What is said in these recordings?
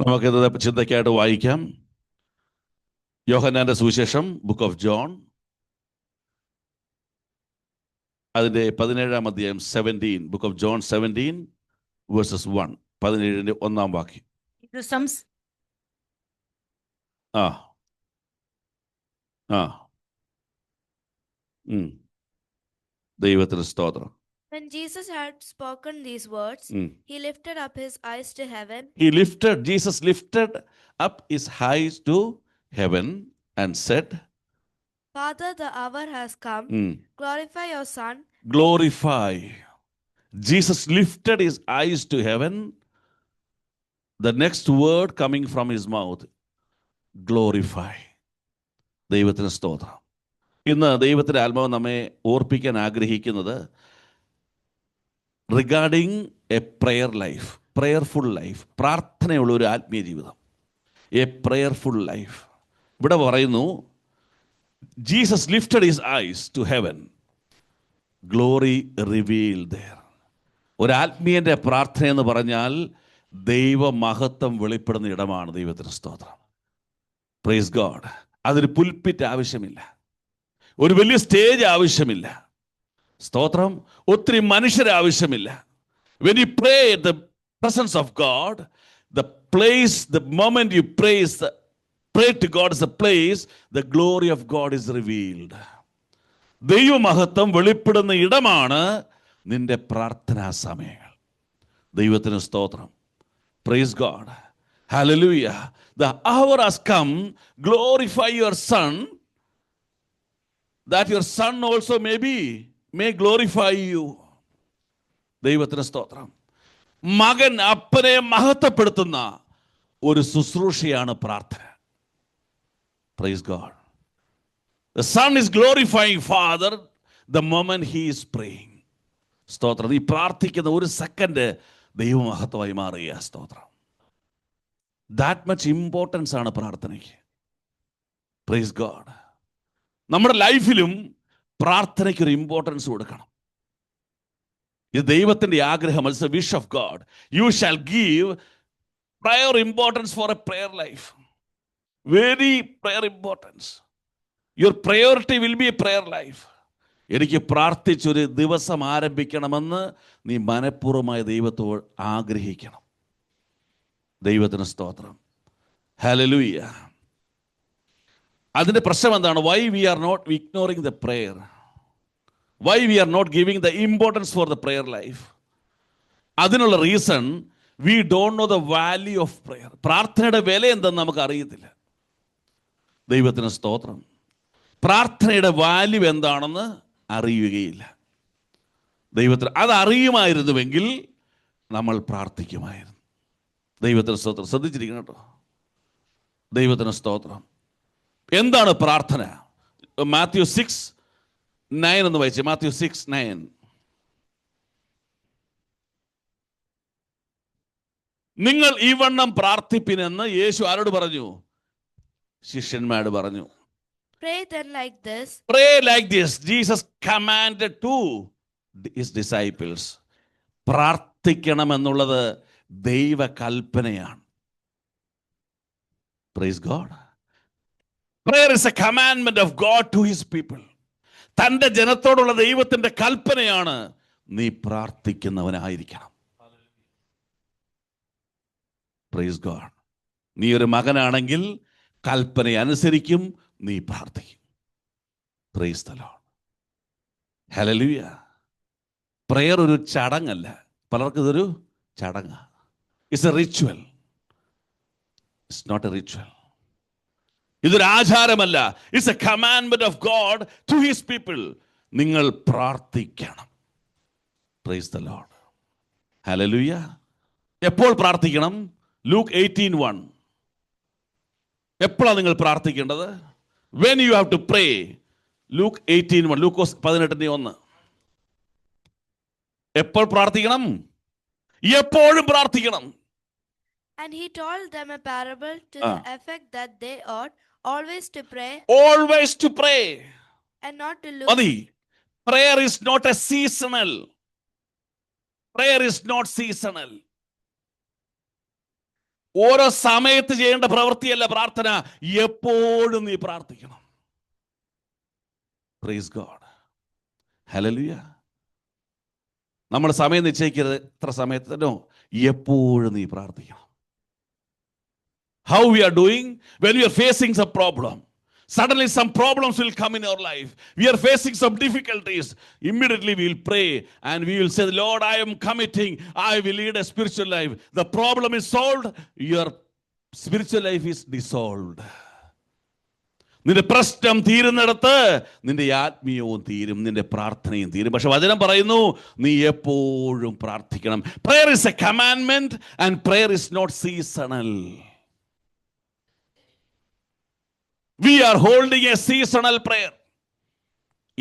നമുക്കിത് ചിന്തയ്ക്കായിട്ട് വായിക്കാം. യോഹന്നാന്റെ സുവിശേഷം, ബുക്ക് ഓഫ് ജോൺ, അതിൻ്റെ 17-ാം അധ്യായം, 17, ബുക്ക് ഓഫ് ജോൺ 17 വേഴ്സസ് 1, 17-ന്റെ 1-ാം വാക്യം. ആ ആ ദൈവത്തിന് സ്തോത്രം. When Jesus had spoken these words, he lifted up his eyes to heaven. Jesus lifted up his eyes to heaven and said, Father, the hour has come. Glorify your Son. Glorify. Jesus lifted his eyes to heaven. The next word coming from his mouth, glorify. ദൈവത്തിന് സ്തോത്രം. ഇന്ന് ദൈവത്തിൻ്റെ ആത്മാവ് നമ്മെ ഓർപ്പിക്കാൻ ആഗ്രഹിക്കുന്നത് regarding a prayer life, prayerful life, പ്രാർത്ഥനയുള്ള ഒരു ആത്മീയ ജീവിതം, എ പ്രെയർഫുൾ ലൈഫ്. ഇവിടെ പറയുന്നു, Jesus lifted his eyes to heaven, glory revealed there. ഒരു ആത്മീയൻ്റെ പ്രാർത്ഥന എന്ന് പറഞ്ഞാൽ ദൈവമഹത്വം വെളിപ്പെടുന്ന ഇടമാണ്. ദൈവത്തിന് സ്തോത്രം. Praise God. അതൊരു പുൽപ്പിറ്റ് ആവശ്യമില്ല, ഒരു വലിയ സ്റ്റേജ് ആവശ്യമില്ല. സ്തോത്രം. ഒത്തിരി മനുഷ്യരെ ആവശ്യമില്ല. When you pray at the presence of God, the place, the moment you pray to God is the place the glory of God is revealed. ദൈവമഹത്വം വെളിപ്പെടുന്ന ഇടമാണ് നിന്റെ പ്രാർത്ഥനാ സമയങ്ങൾ. ദൈവത്തിന് സ്തോത്രം. Praise God. Hallelujah. The hour has come. Glorify your Son, that your Son also may glorify you. ദൈവത്തിന് സ്തോത്രം. മകൻ അപ്പനെ മഹത്വപ്പെടുത്തുന്ന ഒരു ശുശ്രൂഷയാണ് പ്രാർത്ഥന. Praise God. The Son is glorifying Father the moment he is praying. സ്തോത്രം. ഈ പ്രാർത്ഥിക്കുന്ന ഒരു സെക്കൻഡ് ദൈവമഹത്വമായി മാറുക. സ്തോത്രം. That much ഇമ്പോർട്ടൻസ് ആണ് പ്രാർത്ഥനയ്ക്ക്. Praise God. നമ്മുടെ ലൈഫിലും പ്രാർത്ഥനയ്ക്കൊരു ഇമ്പോർട്ടൻസ് കൊടുക്കണം. ഇത് ദൈവത്തിൻ്റെ ആഗ്രഹം. It's a wish of God. You shall give prayer importance for a prayer life. Very prayer importance. Your priority will be a prayer life. എനിക്ക് പ്രാർത്ഥിച്ചൊരു ദിവസം ആരംഭിക്കണമെന്ന് നീ മനഃപൂർവ്വമായ ദൈവത്തോട് ആഗ്രഹിക്കണം. ദൈവത്തിന് സ്തോത്രം. ഹല്ലേലൂയ. അതിൻ്റെ പ്രശ്നം എന്താണ്? Why we are not ignoring the prayer? Why we are not giving the importance for the prayer life? അതിനുള്ള reason, we don't know the value of prayer. പ്രാർത്ഥനയുടെ വില എന്തെന്ന് നമുക്ക് അറിയത്തില്ല. ദൈവത്തിന് സ്തോത്രം. പ്രാർത്ഥനയുടെ വാല്യൂ എന്താണെന്ന് അറിയുകയില്ല. ദൈവത്തിന് അത് അറിയുമായിരുന്നുവെങ്കിൽ നമ്മൾ പ്രാർത്ഥിക്കുമായിരുന്നു. ദൈവത്തിന് സ്തോത്രം. ശ്രദ്ധിച്ചിരിക്കണം കേട്ടോ. ദൈവത്തിന് സ്തോത്രം. എന്താണ് പ്രാർത്ഥന? മാത്യു 6:9 എന്ന് വായിച്ചേ. മാത്യു 6:9. നിങ്ങൾ ഈ വണ്ണം പ്രാർത്ഥിപ്പിനെന്ന് യേശു ആരോട് പറഞ്ഞു? ശിഷ്യന്മാരോട് പറഞ്ഞു. Pray then like this. Pray like this. Jesus commanded to his disciples. പ്രാർത്ഥിക്കണം എന്നുള്ളത് ദൈവകൽപ്പനയാണ്. Praise God. Prayer is a commandment of God to his people. തൻ്റെ ജനത്തോടുള്ള ദൈവത്തിൻ്റെ കൽപ്പനയാണ്, നീ പ്രാർത്ഥിക്കുന്നവനായിരിക്കണം. Praise God. നീ ഒരു മകനാണെങ്കിൽ കൽപ്പന അനുസരിക്കും, നീ പ്രാർത്ഥിക്കും. Praise the Lord. Hallelujah. Prayer ഒരു ചടങ്ങല്ല. പലർക്കും ഇതൊരു ചടങ്ങാണ്. It's a ritual. It's not a ritual. ഇതൊരു ആചാരമല്ല. It's a commandment of God to his people. നിങ്ങൾ പ്രാർത്ഥിക്കണം. Praise the Lord. ഹല്ലേലൂയ. എപ്പോൾ പ്രാർത്ഥിക്കണം? ലൂക്ക് 18:1. എപ്പോഴാണ് നിങ്ങൾ പ്രാർത്ഥിക്കേണ്ടത്? When you have to pray. Luke 18:1. ലൂക്കോസ് 18:1. എപ്പോൾ പ്രാർത്ഥിക്കണം? എപ്പോഴും പ്രാർത്ഥിക്കണം. And he told them a parable to the effect that they ought always to pray. Always to pray. And not to look. മതി. Prayer is not a seasonal. Prayer is not seasonal. ഓരോ സമയത്ത് ചെയ്യേണ്ട പ്രവൃത്തിയല്ല പ്രാർത്ഥന, എപ്പോഴും നീ പ്രാർത്ഥിക്കണം. Price God, hallelujah. നമ്മൾ സമയം നിശ്ചയിക്കരുത്, ഇത്ര സമയത്തിനോ, എപ്പോഴും നീ പ്രാർത്ഥിക്കണം. How we are doing when we are facing some problem. Suddenly some problems will come in our life. We are facing some difficulties. Immediately we will pray and we will say, Lord, I am committing. I will lead a spiritual life. The problem is solved. Your spiritual life is dissolved. നിന്റെ പ്രശ്നം തീരുന്നിടത്ത് നിന്റെ ആത്മീയവും തീരും, നിന്റെ പ്രാർത്ഥനയും തീരും. പക്ഷെ വചനം പറയുന്നു, നീ എപ്പോഴും പ്രാർത്ഥിക്കണം. Prayer is a commandment and prayer is not seasonal. We are holding a seasonal prayer.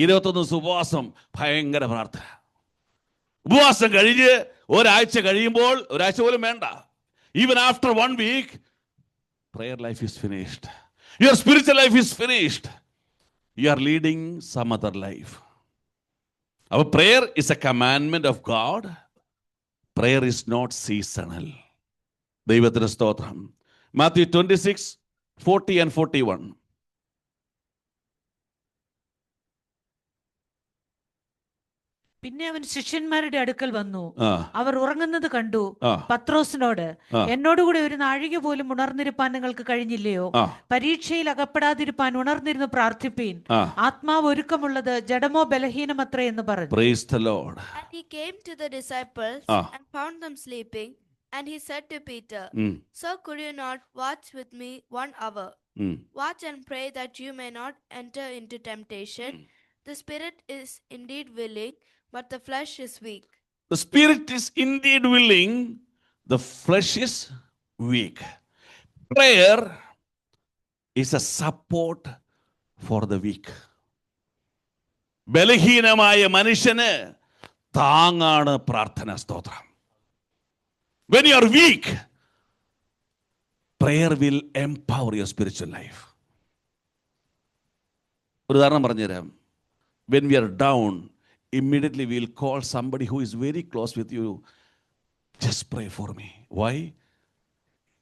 21 ദിവസം ഉപവാസം, ഭയങ്കര പ്രാർത്ഥന. ഉപവാസം കഴിഞ്ഞ് ഒരാഴ്ച കഴിയുമ്പോൾ, ഒരാഴ്ച പോലും വേണ്ട, even after 1 week, prayer life is finished. Your spiritual life is finished. You are leading some other life. Our prayer is a commandment of God. Prayer is not seasonal. ദൈവത്തിന് സ്തോത്രം. Matthew 26, 40 and 41. പിന്നെ അവൻ ശിഷ്യന്മാരുടെ അടുക്കൽ വന്നു. അവർ ഉറങ്ങുന്നത് കണ്ടു. പത്രോസിനോട്, എന്നോടുകൂടെ ഒരു നാഴിക പോലും ഉണർന്നിരുപ്പാൻ നിങ്ങൾക്ക് കഴിഞ്ഞില്ലയോ? പരീക്ഷയിൽ അകപ്പെടാതിരുപ്പാൻ ഉണർന്നിരുന്ന് പ്രാർത്ഥിപ്പീൻ. ആത്മാവ് ഒരുക്കമുള്ളത്, ജഡമോ ബലഹീനമത്രേ എന്ന് പറഞ്ഞു. Praise the Lord. And he came to the disciples and found them sleeping. And he said to Peter, Sir, could you not watch with me 1 hour? Watch and pray that you may not enter into temptation. The spirit is indeed willing, but the flesh is weak. The spirit is indeed willing, the flesh is weak. Prayer is a support for the weak. ബലഹീനമായ മനുഷ്യന് താങ്ങാണ് പ്രാർത്ഥന. സ്തോത്രം. When you are weak, prayer will empower your spiritual life. ഒരു ഉദാഹരണം പറഞ്ഞുതരാം. When we are down, immediately we will call somebody who is very close with you. Just pray for me. Why?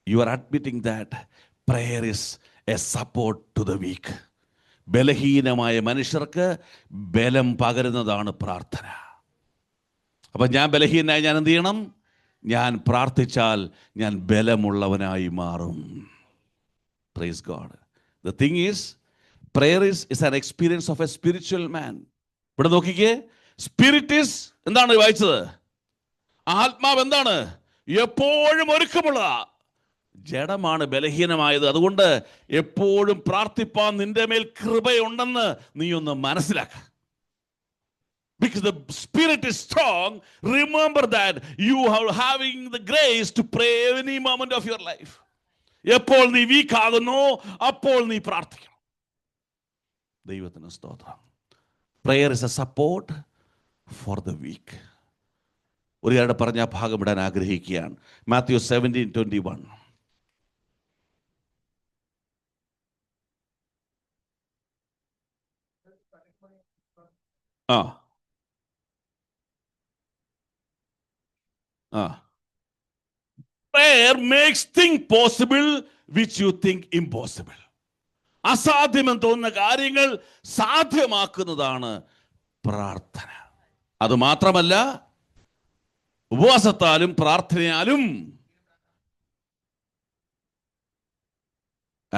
You are admitting that prayer is a support to the weak. ബലഹീനമായ മനുഷ്യർക്ക് ബലം പകരുന്നതാണ് പ്രാർത്ഥന. അപ്പം ഞാൻ ബലഹീനായി ഞാൻ എന്ത് ചെയ്യണം? ഞാൻ പ്രാർത്ഥിച്ചാൽ ഞാൻ ബലമുള്ളവനായി മാറും. Praise God. The thing is, prayer is an experience of a spiritual man. ഇവിടെ നോക്കിക്കേ, സ്പിരിറ്റ് ഈസ് എന്താണ് വായിച്ചത്? ആത്മാവ് എന്താണ്? എപ്പോഴും ഒരുക്കമുള്ള. ജഡമാണ് ബലഹീനമായത്. അതുകൊണ്ട് എപ്പോഴും പ്രാർത്ഥിപ്പാൻ നിന്റെ മേൽ കൃപയുണ്ടെന്ന് നീ ഒന്ന് മനസ്സിലാക്ക. Because the spirit is strong, remember that you are having the grace to pray any moment of your life. എപ്പോൾ നീ വീക്ക് ആകുന്നു അപ്പോൾ നീ പ്രാർത്ഥിക്കണം. ദൈവത്തിന് സ്തോത്രം. Prayer is a support for the weak. ഒരാളുടെ പറഞ്ഞ ആ ഭാഗം ഇടാൻ ആഗ്രഹിക്കുകയാണ്. Matthew 17:21. Prayer makes things possible which you think impossible. അസാധ്യമെന്ന് തോന്നുന്ന കാര്യങ്ങൾ സാധ്യമാക്കുന്നതാണ് പ്രാർത്ഥന. അത് മാത്രമല്ല, ഉപവാസത്താലും പ്രാർത്ഥനയാലും,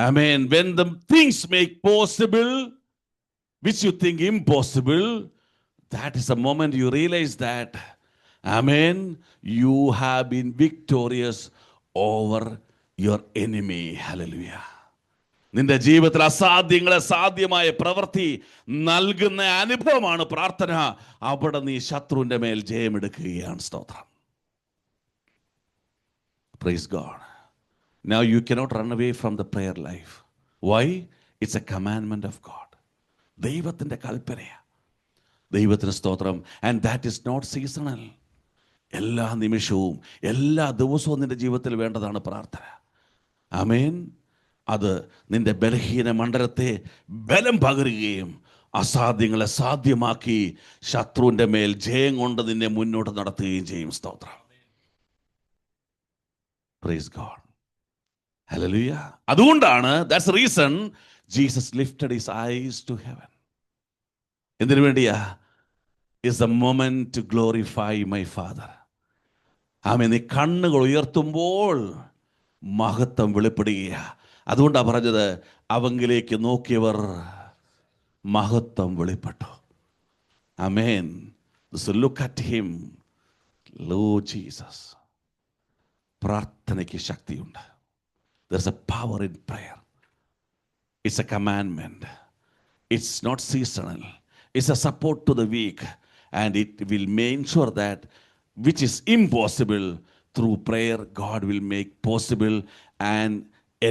Amen, when the things make possible which you think impossible, that is the moment you realize that, Amen, you have been victorious over your enemy. Hallelujah. നിന്റെ ജീവിതത്തിൽ അസാധ്യങ്ങളെ സാധ്യമായ പ്രവൃത്തി നൽകുന്ന അനുഭവമാണ് പ്രാർത്ഥന. അവിടെ നീ ശത്രുവിന്റെ മേൽ ജയമെടുക്കുകയാണ്. സ്തോത്രം. Praise God. Now you cannot run away from the prayer life. Why? It's a commandment of God. ദൈവത്തിന്റെ കൽപ്പനയാണ്. ദൈവത്തിന് സ്തോത്രം. And that is not seasonal. എല്ലാ നിമിഷവും എല്ലാ ദിവസവും നിന്റെ ജീവിതത്തിൽ വേണ്ടതാണ് പ്രാർത്ഥന. ആമേൻ. അത് നിന്റെ ബലഹീന മണ്ഡലത്തെ ബലം പകരുകയും അസാധ്യങ്ങളെ സാധ്യമാക്കി ശത്രുവിന്റെ മേൽ ജയം കൊണ്ട് നിന്നെ മുന്നോട്ട് നടത്തുകയും ചെയ്യും. സ്തോത്രം. Praise God. ഹല്ലേലൂയ. അതുകൊണ്ടാണ് that's reason Jesus lifted his eyes to heaven. എന്തിനു വേണ്ടിയാ? Is the moment to glorify my father. Amen. നീ കണ്ണുകൾ ഉയർത്തുമ്പോൾ മഹത്വം വെളിപ്പെടുകയാ. അതുകൊണ്ടാണ് പറഞ്ഞത്, അവങ്കിലേക്ക് നോക്കിയവർ മഹത്വം വെളിപ്പെട്ടു. ആമേൻ. So look at him, Lord Jesus. പ്രാർത്ഥനയ്ക്ക് ശക്തിയുണ്ട്. There's a power in prayer. It's a commandment. It's not seasonal. It's a support to the weak, and it will make sure that which is impossible through prayer, God will make possible and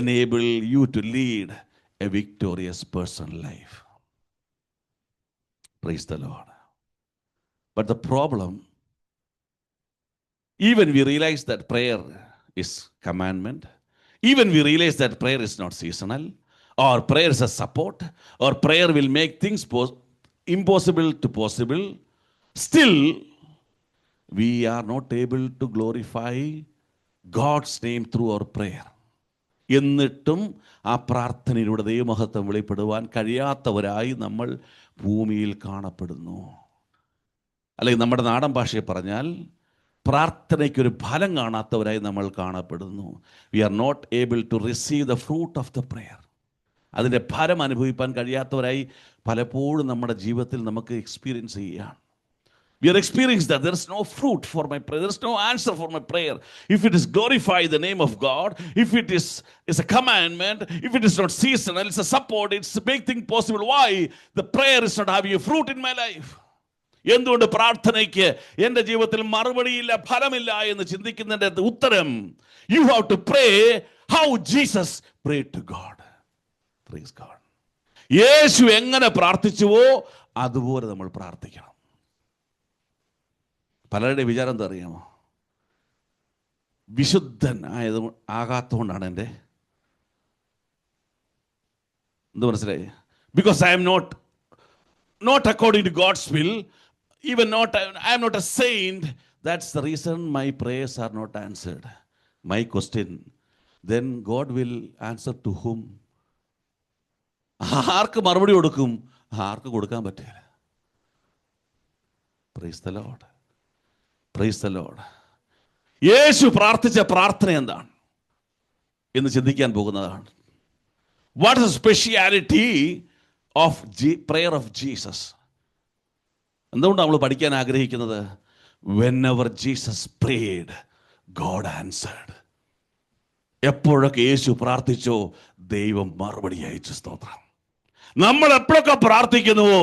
enable you to lead a victorious personal life. Praise the Lord. But the problem, even we realize that prayer is commandment, even we realize that prayer is not seasonal, or prayer is a support, or prayer will make things impossible to possible, still we are not able to glorify God's name through our prayer. എന്നിട്ടും ആ പ്രാർത്ഥനയിലൂടെ ദൈവമഹത്വം വെളിപ്പെടുവാൻ കഴിയാത്തവരായി നമ്മൾ ഭൂമിയിൽ കാണപ്പെടുന്നു. അല്ലെങ്കിൽ നമ്മുടെ നാടൻ ഭാഷയിൽ പറഞ്ഞാൽ പ്രാർത്ഥനയ്ക്കൊരു ഫലം കാണാത്തവരായി നമ്മൾ കാണപ്പെടുന്നു. We are not able to receive the fruit of the prayer. അതിൻ്റെ ഫലം അനുഭവിക്കാൻ കഴിയാത്തവരായി പലപ്പോഴും നമ്മുടെ ജീവിതത്തിൽ നമുക്ക് എക്സ്പീരിയൻസ് ചെയ്യുകയാണ്. We are experiencing that there is no fruit for my prayer. There is no answer for my prayer. If it is glorify the name of God, if it is a commandment, if it is not seasonal, it's a support, it's a big thing possible. Why? The prayer is not having a fruit in my life. എന്തുകൊണ്ട് പ്രാർത്ഥനയ്ക്ക് എൻ്റെ ജീവിതത്തിൽ മറുപടിയില്ല, ഫലമില്ല എന്ന് ചിന്തിക്കുന്നതിൻ്റെ ഉത്തരം, you have to pray how Jesus prayed to God. Praise God. യേശു എങ്ങനെ പ്രാർത്ഥിച്ചുവോ അതുപോലെ നമ്മൾ പ്രാർത്ഥിക്കണം. പലരുടെ വിചാരം എന്താ അറിയാമോ? വിശുദ്ധൻ ആകാത്തതുകൊണ്ടാണ് എൻ്റെ എന്ത് മനസ്സിലായി? Because I am not according to God's will, even I am not a saint, that's the reason my prayers are not answered. My question, then God will answer to whom? ആർക്ക് മറുപടി കൊടുക്കും? ആർക്ക് കൊടുക്കാൻ പറ്റില്ല. Praise the Lord. Praise the Lord. യേശു പ്രാർത്ഥിച്ച പ്രാർത്ഥന എന്താണ് എന്ന് ചിന്തിക്കാൻ പോകുന്നതാണ്. What is the speciality of prayer of Jesus? എന്തുകൊണ്ടാണ് നമ്മൾ പഠിക്കാൻ ആഗ്രഹിക്കുന്നത്? Whenever Jesus prayed, God answered. എപ്പോഴൊക്കെ യേശു പ്രാർത്ഥിച്ചോ ദൈവം മറുപടി അയച്ചു. സ്തോത്രം. നമ്മൾ എപ്പോഴൊക്കെ പ്രാർത്ഥിക്കുന്നുവോ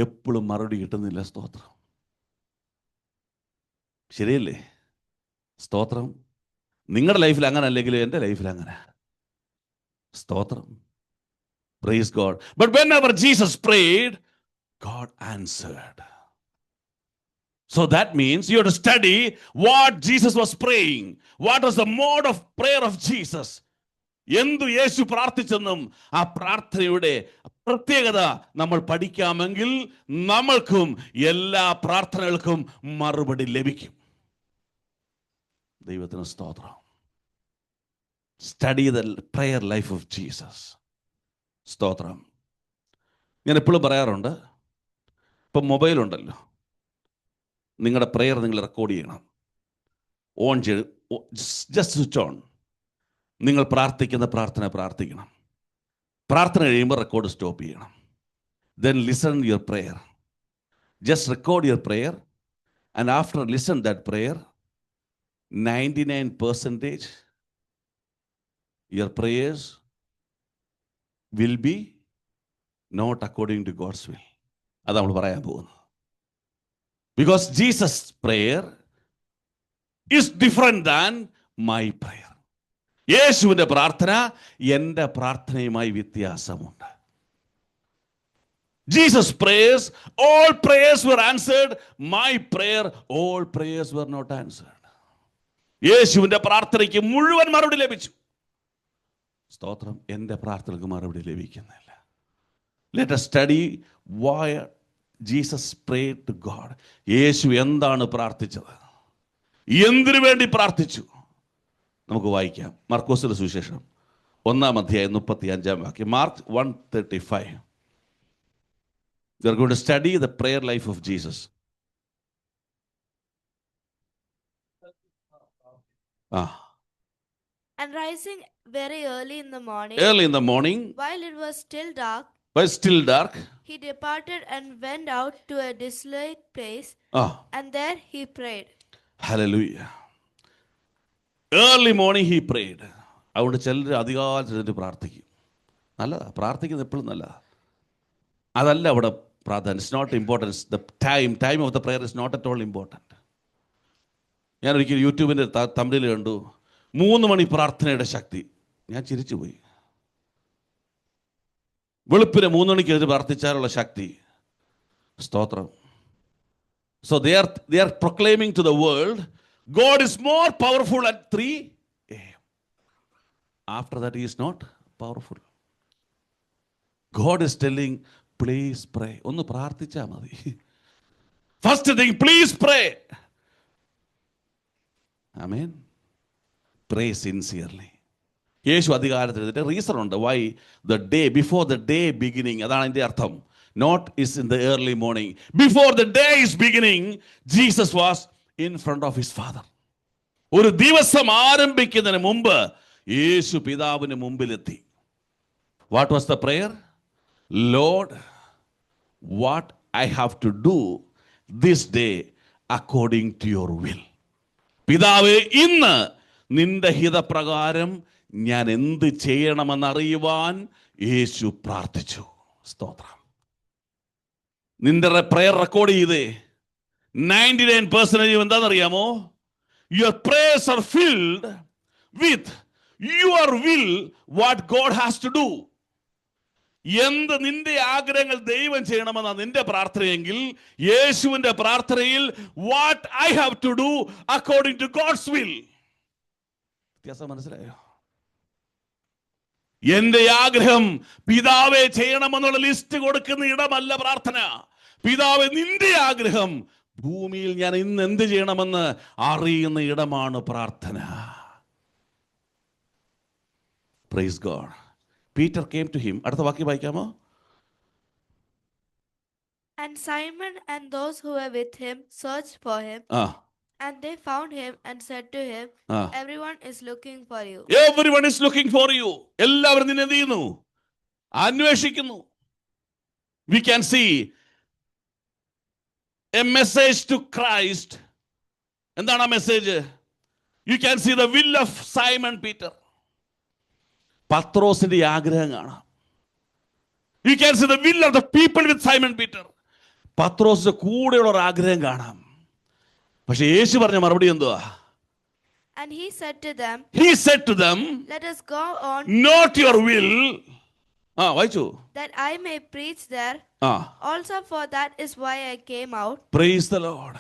എപ്പോഴും മറുപടി കിട്ടുന്നില്ല. സ്തോത്രം. ശരിയല്ലേ? സ്തോത്രം. നിങ്ങളുടെ ലൈഫിൽ അങ്ങനെ അല്ലെങ്കിലും എൻ്റെ ലൈഫിൽ അങ്ങനെ. സ്തോത്രം. Praise God. But whenever Jesus prayed, God answered. So that means you have to study what Jesus was praying. What was the mode of prayer of Jesus? എന്തു യേശു പ്രാർത്ഥിച്ചെന്നും ആ പ്രാർത്ഥനയുടെ പ്രത്യേകത നമ്മൾ പഠിക്കാമെങ്കിൽ നമ്മൾക്കും എല്ലാ പ്രാർത്ഥനകൾക്കും മറുപടി ലഭിക്കും. ദൈവത്തിന് സ്തോത്രം. Study the prayer life of Jesus. സ്തോത്രം. ഞാൻ എപ്പോഴും പറയാറുണ്ട്, ഇപ്പം മൊബൈലുണ്ടല്ലോ, നിങ്ങളുടെ പ്രെയർ നിങ്ങൾ റെക്കോർഡ് ചെയ്യണം. ഓൺ ചെയ്ത് ജസ്റ്റ് സ്വിച്ച് ഓൺ. നിങ്ങൾ പ്രാർത്ഥിക്കുന്ന പ്രാർത്ഥന പ്രാർത്ഥിക്കണം. പ്രാർത്ഥന കഴിയുമ്പോൾ റെക്കോർഡ് സ്റ്റോപ്പ് ചെയ്യണം. Then listen your prayer. Just record your prayer and after listen that prayer, 99% your prayers will be not according to God's will. അത് നമ്മൾ പറയാൻ പോകുന്നു. Because Jesus' prayer is different than my prayer. യേശുവിൻ്റെ പ്രാർത്ഥന എൻ്റെ പ്രാർത്ഥനയുമായി വ്യത്യാസമുണ്ട്. Jesus prayers, all prayers were answered. My prayer, all prayers were not answered. യേശുവിൻ്റെ പ്രാർത്ഥനയ്ക്ക് മുഴുവൻ മറുപടി ലഭിച്ചു. സ്തോത്രം. എൻ്റെ പ്രാർത്ഥനയ്ക്ക് മറുപടി ലഭിക്കുന്നില്ല. Let us study why Jesus prayed to God. യേശു എന്താണ് പ്രാർത്ഥിച്ചത്? എന്തിനു വേണ്ടി പ്രാർത്ഥിച്ചു? നമുക്ക് വായിക്കാം. മർക്കോസിന്റെ സുവിശേഷം 1:35 mark 1:35. We are going to study the prayer life of Jesus. And rising very early in the morning, while it was still dark, he departed and went out to a desolate place, and there he prayed. Hallelujah. Early morning he prayed. അതുകൊണ്ട് ചിലർ അധികാലത്ത് പ്രാർത്ഥിക്കും. നല്ലതാ, പ്രാർത്ഥിക്കുന്നത് എപ്പോഴും നല്ലതാ. അതല്ല അവിടെ പ്രാർത്ഥന. It's not importance. The time of the prayer is not at all important. ഞാൻ ഒരിക്കലും യൂട്യൂബിൻ്റെ തമ്മിൽ കണ്ടു 3 മണി പ്രാർത്ഥനയുടെ ശക്തി. ഞാൻ ചിരിച്ചു പോയി. വെളുപ്പിന് 3 മണിക്ക് എഴുതി പ്രാർത്ഥിച്ചാലുള്ള ശക്തി. സ്തോത്രം. So they are proclaiming to the world, God is more powerful at 3 a.m. After that he is not powerful. God is telling, please pray. ഒന്ന് പ്രാർത്ഥിച്ചാൽ മതി. First thing, please pray. Amen. Pray sincerely. യേശു അധികാരത്തിൽ reason ഉണ്ട്. Why the day before the day beginning, അതാണ് എൻ്റെ അർത്ഥം. Not is in the early morning. Before the day is beginning, Jesus was in front of his Father. ഒരു ദിവസം ആരംഭിക്കുന്നതിന് മുമ്പ് യേശു പിതാവിന് മുമ്പിലെത്തി. What was the prayer? Lord, what I have to do this day according to your will. പിതാവേ, ഇന്ന് നിന്റെ ഹിതപ്രകാരം ഞാൻ എന്ത് ചെയ്യണമെന്നറിയുവാൻ യേശു പ്രാർത്ഥിച്ചു. സ്തോത്രം. നിന്റെ പ്രയർ റെക്കോർഡ് ചെയ്തേ. 99% എന്താണെന്നറിയാമോ? Your prayers are filled with your will, what God has to do. എന്ത് നിന്റെ ആഗ്രഹങ്ങൾ ദൈവം ചെയ്യണമെന്ന നിന്റെ പ്രാർത്ഥനയെങ്കിൽ യേശുവിന്റെ പ്രാർത്ഥനയിൽ what I have to do according to God's will. വ്യത്യാസം മനസ്സിലായോ? എന്റെ ആഗ്രഹം പിതാവെ ചെയ്യണമെന്നുള്ള ലിസ്റ്റ് കൊടുക്കുന്ന ഇടമല്ല പ്രാർത്ഥന. പിതാവെ, നിന്റെ ആഗ്രഹം ഭൂമിയിൽ ഞാൻ ഇന്ന് എന്ത് ചെയ്യണമെന്ന് അറിയുന്ന ഇടമാണ് പ്രാർത്ഥന. Praise God. Peter came to him. അടുത്ത വാക്യം വായിക്കാമോ? And Simon and those who were with him searched for him. And they found him and said to him, everyone is looking for you. Everyone is looking for you. എല്ലാവരും നിന്നെ എന്ത് ചെയ്യുന്നു? അന്വേഷിക്കുന്നു. We can see a message to Christ. എന്താണ് ആ message? You can see the will of Simon Peter. പത്രോസിന്റെ ആഗ്രഹം കാണാം. You can see the will of the people with Simon Peter. പത്രോസിന്റെ കൂടെയുള്ള ഒരു ആഗ്രഹം കാണാം. പക്ഷെ യേശു പറഞ്ഞ മറുപടി എന്തുവാ? And he said to them, let us go on, not your will. വായിച്ചു. That I may preach there. Also for that is why I came out. Praise the Lord.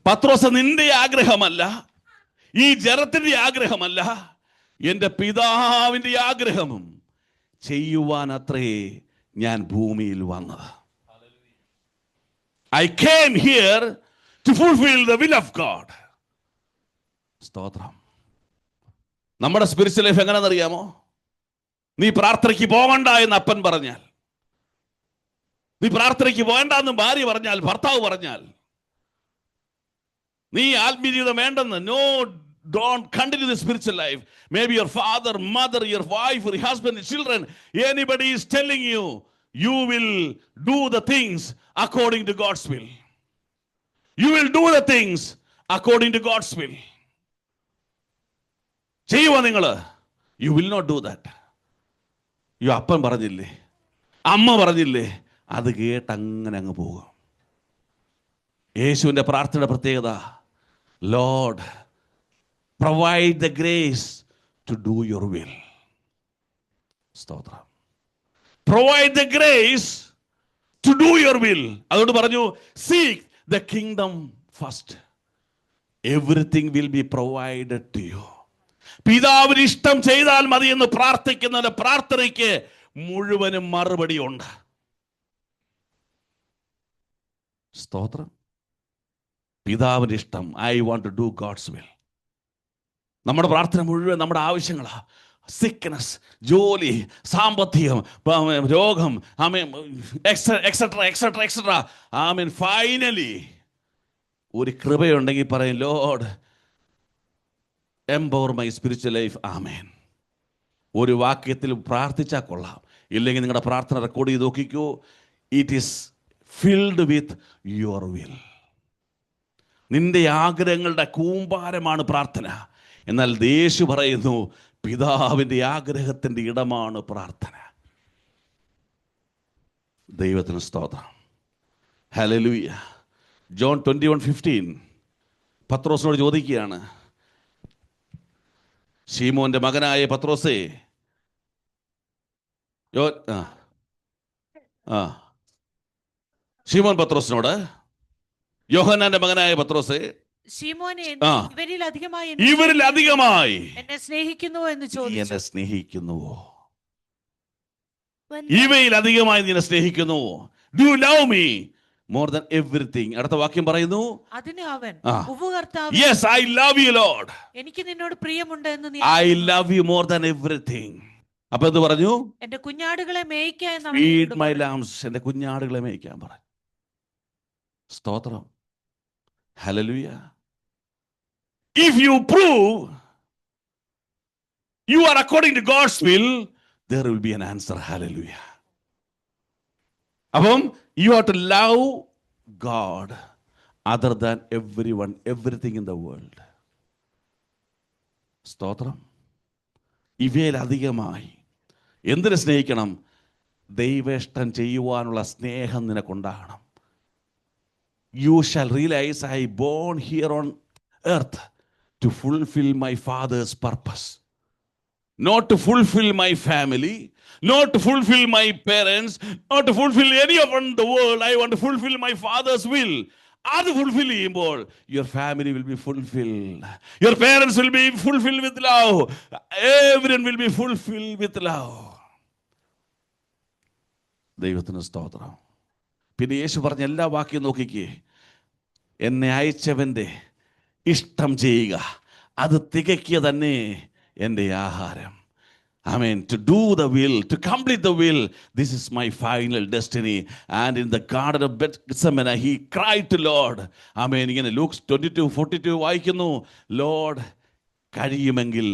പത്രോസ്, നിന്റെ ആഗ്രഹമല്ല, ഈ ജനത്തിന്റെ ആഗ്രഹമല്ല, എൻ്റെ പിതാവിന്റെ ആഗ്രഹവും ചെയ്യുവാൻ അത്രേ ഞാൻ ഭൂമിയിൽ വന്നത്. I came here to fulfill the will of God. സ്തോത്രം. നമ്മുടെ സ്പിരിച്വൽ ലൈഫ് എങ്ങനെയാണെന്നറിയാമോ? നീ പ്രാർത്ഥനയ്ക്ക് പോകണ്ട എന്ന് അപ്പൻ പറഞ്ഞാൽ, നീ പ്രാർത്ഥനയ്ക്ക് പോകണ്ട എന്ന് ഭാര്യ പറഞ്ഞാൽ, ഭർത്താവ് പറഞ്ഞാൽ, നീ ആത്മീയ ജീവിതം വേണ്ടെന്ന്, no, don't continue the spiritual life. Maybe your father, mother, your wife, your husband, your children, anybody is telling you, you will do the things according to God's will. You will do the things according to God's will. ചെയ്യുവാ നിങ്ങള്? You will not do that. അപ്പൻ പറഞ്ഞില്ലേ, അമ്മ പറഞ്ഞില്ലേ, അത് കേട്ട് അങ്ങനെ അങ്ങ് പോകും. യേശുവിൻ്റെ പ്രാർത്ഥനയുടെ പ്രത്യേകത, Lord, provide the grace to do your will. സ്തോത്രം. Provide the grace to do your will. അതുകൊണ്ട് പറഞ്ഞു, seek the kingdom first. Everything will be provided to you. പിതാവിന് ഇഷ്ടം ചെയ്താൽ മതി എന്ന് പ്രാർത്ഥിക്കുന്ന പ്രാർത്ഥനയ്ക്ക് മുഴുവനും മറുപടി ഉണ്ട്. സ്തോത്രം. പിതാവിന്റെ ഇഷ്ടം, I want to do God's will. നമ്മുടെ പ്രാർത്ഥന മുഴുവൻ നമ്മുടെ ആവശ്യങ്ങളാ. സിക്നസ്, ജോലി, സാമ്പത്തികം, രോഗം, amen, etcetera etcetera etcetera. Amen. Finally ഒരു കൃപയുണ്ടെങ്കിൽ പറയും, Lord empower my spiritual life. Amen. ഒരു വാക്യത്തിൽ പ്രാർത്ഥിച്ചാൽ കൊള്ളാം. ഇല്ലെങ്കിൽ നിങ്ങളുടെ പ്രാർത്ഥന റെക്കോർഡ് ചെയ്ത് നോക്കിക്കോ. It is filled with your will. നിന്റെ ആഗ്രഹങ്ങളുടെ കൂമ്പാരമാണ് പ്രാർത്ഥന. എന്നാൽ യേശു പറയുന്നു, പിതാവിൻ്റെ ആഗ്രഹത്തിൻ്റെ ഇടമാണ് പ്രാർത്ഥന. ദൈവത്തിന് സ്തോത്രം. ഹല്ലേലൂയ. ജോൺ 21:15 പത്രോസിനോട് ചോദിക്കുകയാണ്, ശീമോന്റെ മകനായ പത്രോസേ, ശീമോൻ പത്രോസിനോട്, യോഹന്നാന്റെ മകനായ പത്രോസേ, ശീമോനെ, ഇവരിൽ അധികമായി എന്നെ സ്നേഹിക്കുന്നുവോ എന്ന് ചോദിച്ചു. എന്നെ സ്നേഹിക്കുന്നുവോ? ഇവയിൽ അധികമായി നീ എന്നെ സ്നേഹിക്കുന്നുവോ? Do you love me more than everything? അടുത്ത വാക്യം പറയുന്നു, അതിന് അവൻ, yes I love you Lord, എനിക്ക് നിന്നോട് പ്രിയമുണ്ട് എന്ന് നീ, I love you more than everything. അപ്പൊ എന്ത് പറഞ്ഞു? എന്റെ കുഞ്ഞാടുകളെ മേയ്ക്കാൻ, ഫീഡ് മൈ ലാംസ്, എന്റെ കുഞ്ഞാടുകളെ മേയ്ക്കാൻ പറഞ്ഞു. സ്തോത്രം. Hallelujah. If you prove you are according to God's will, there will be an answer. Hallelujah. അപ്പം you have to love God other than everyone, everything in the world. സ്തോത്രം. ഇവയിൽ അധികമായി എന്തിനെ സ്നേഹിക്കണം? ദൈവേഷ്ടം ചെയ്യുവാനുള്ള സ്നേഹം നിനക്കുണ്ടാകണം. You shall realize I born here on earth to fulfill my Father's purpose, not to fulfill my family, not to fulfill my parents, not to fulfill anyone in the world. I want to fulfill my Father's will. അത് fulfil ചെയ്യുമ്പോൾ your family will be fulfilled, your parents will be fulfilled with love, everyone will be fulfilled with love. ദൈവത്തിന് സ്തോത്രം. പിന്നെ യേശു പറഞ്ഞ എല്ലാ വാക്യം നോക്കിക്കേ, എന്നെ അയച്ചവൻ്റെ ഇഷ്ടം ചെയ്യുക, അത് തികയ്ക്കുക തന്നെ എൻ്റെ ആഹാരം. Amen. To do the will, to complete the will, this is my final destiny. And in the garden of Gethsemane, he cried to Lord. Amen. ഇങ്ങനെ Luke 22:42 വായിക്കുന്നു, Lord, കഴിയുമെങ്കിൽ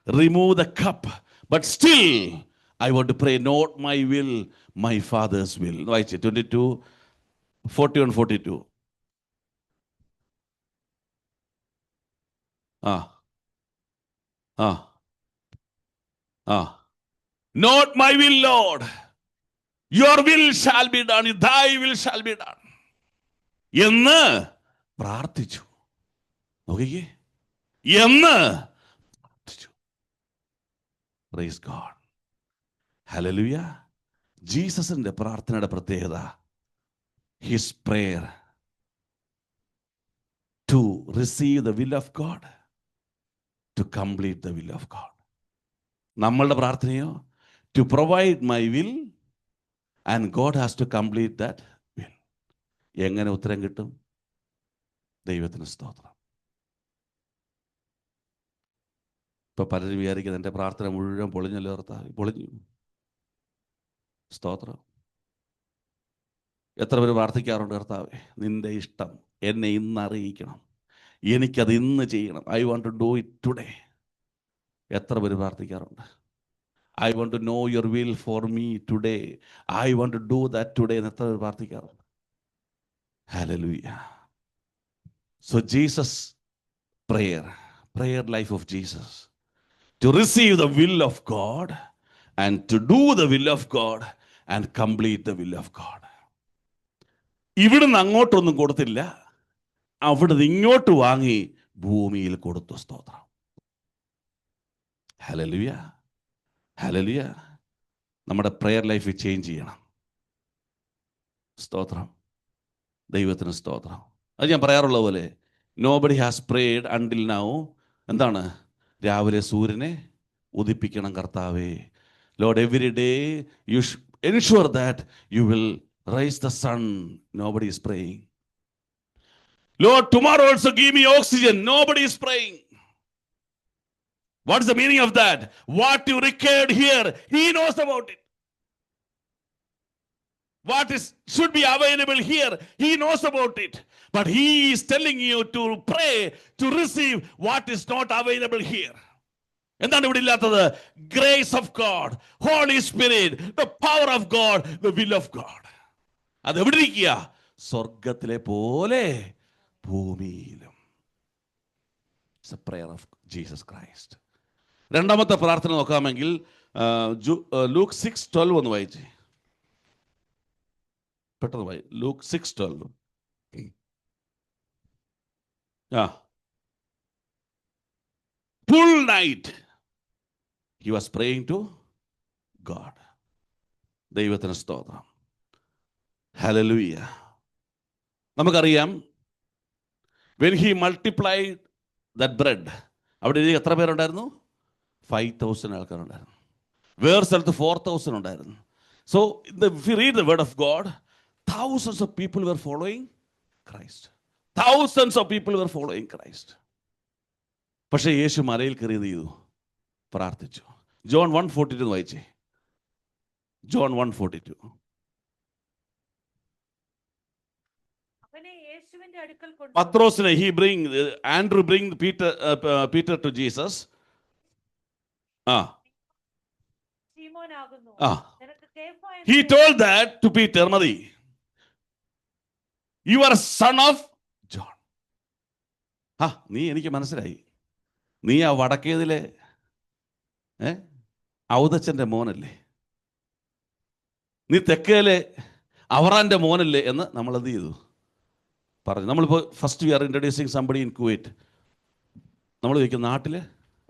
remove the cup, but still I want to pray, not my will, my Father's will. വായിച്ചേ 22:41-42. Not my will, Lord, your will shall be done, thy will shall be done എന്ന് പ്രാർത്ഥിച്ചു. നോക്കിക്കേ, എന്ന് പ്രാർത്ഥിച്ചു. Praise God. Hallelujah. ജീസസിന്റെ പ്രാർത്ഥനയുടെ പ്രത്യേകത, his prayer to receive the will of God, to complete the will of God. നമ്മളുടെ പ്രാർത്ഥനയോ, to provide my will and God has to complete that will. എങ്ങനെ ഉത്തരം കിട്ടും? ദൈവത്തിന് സ്തോത്രം. ഇപ്പൊ പലരും വിചാരിക്കുന്നത് എൻ്റെ പ്രാർത്ഥന മുഴുവൻ പൊളിഞ്ഞല്ലോ കർത്താവേ. പൊളിഞ്ഞു. സ്തോത്രം. എത്ര പേര് പ്രാർത്ഥിക്കാറുണ്ട്, കർത്താവേ നിന്റെ ഇഷ്ടം എന്നെ ഇന്ന് അറിയിക്കണം, എനിക്കത് ഇന്ന് ചെയ്യണം, I want to do it today. എത്ര പേര് പ്രാർത്ഥിക്കാറുണ്ട്? I want to know your will for me today, I want to do that today എന്ന് എത്ര പേര് പ്രാർത്ഥിക്കാറുണ്ട്? Hallelujah. So Jesus prayer life of Jesus, to receive the will of God and to do the will of God and complete the will of God. ഇവിടുന്ന് അങ്ങോട്ടൊന്നും കൊടുത്തില്ല, അവിടുന്ന് ഇങ്ങോട്ട് വാങ്ങി ഭൂമിയിൽ കൊടുത്തു. സ്തോത്രം. ഹല്ലേലൂയ. ഹല്ലേലൂയ. നമ്മുടെ പ്രെയർ ലൈഫ് ചേഞ്ച് ചെയ്യണം. സ്തോത്രം. ദൈവത്തിന് സ്തോത്രം. അത് ഞാൻ പറയാറുള്ള പോലെ, nobody has prayed until now. എന്താണ്? രാവിലെ സൂര്യനെ ഉദിപ്പിക്കണം കർത്താവേ. Lord, every day you ensure that you will raise the sun. Nobody is praying. Lord, tomorrow also give me oxygen. Nobody is praying. What's the meaning of that? What you required here, he knows about it. What should be available here, he knows about it. But he is telling you to pray to receive what is not available here. എന്താണ് ഇവിടെ ഇല്ലാത്തത്? Grace of God, Holy Spirit, the power of God, the will of God. അത് എവിടെ ഇരിക്കുക? സ്വർഗത്തിലെ പോലെ ഭൂമിയിലും. It's a prayer of Jesus Christ. രണ്ടാമത്തെ പ്രാർത്ഥന നോക്കാമെങ്കിൽ ലൂക്ക് 6:12 ഒന്ന് വായിച്ചേ. പെട്ടെന്ന് വായി. Luke 6:12. Full night he was praying to God. ദൈവത്തിന് സ്തോത്രം. ഹല്ലേലൂയ. നമുക്കറിയാം, when he multiplied that bread, അവിടെ എത്ര പേരുണ്ടായിരുന്നു? 5,000 ആൾക്കാരുണ്ടായിരുന്നു. വേറെ സ്ഥലത്ത് 4,000 ഉണ്ടായിരുന്നു. So if you read the word of God, thousands of people were following Christ. Thousands of people were following Christ. പക്ഷേ യേശു മലയിൽ കയറി ചെയ്തു, പ്രാർത്ഥിച്ചു. ജോൺ 1:42 വായിച്ചേ. ജോൺ 1:42. പത്രോസിനെ Andrew bring Peter to Jesus. He told that to Peter, മതി, you are a son of John. നീ എനിക്ക് മനസ്സിലായി, നീ ആ വടക്കേതിലെ ഔദച്ചന്റെ മോനല്ലേ, നീ തെക്കേലെ അവറാന്റെ മോനല്ലേ എന്ന് നമ്മൾ എന്ത് ചെയ്തു പറഞ്ഞു. നമ്മളിപ്പോൾ first we R introducing somebody in Kuwait. നമ്മൾ ചോദിക്കും, നാട്ടിൽ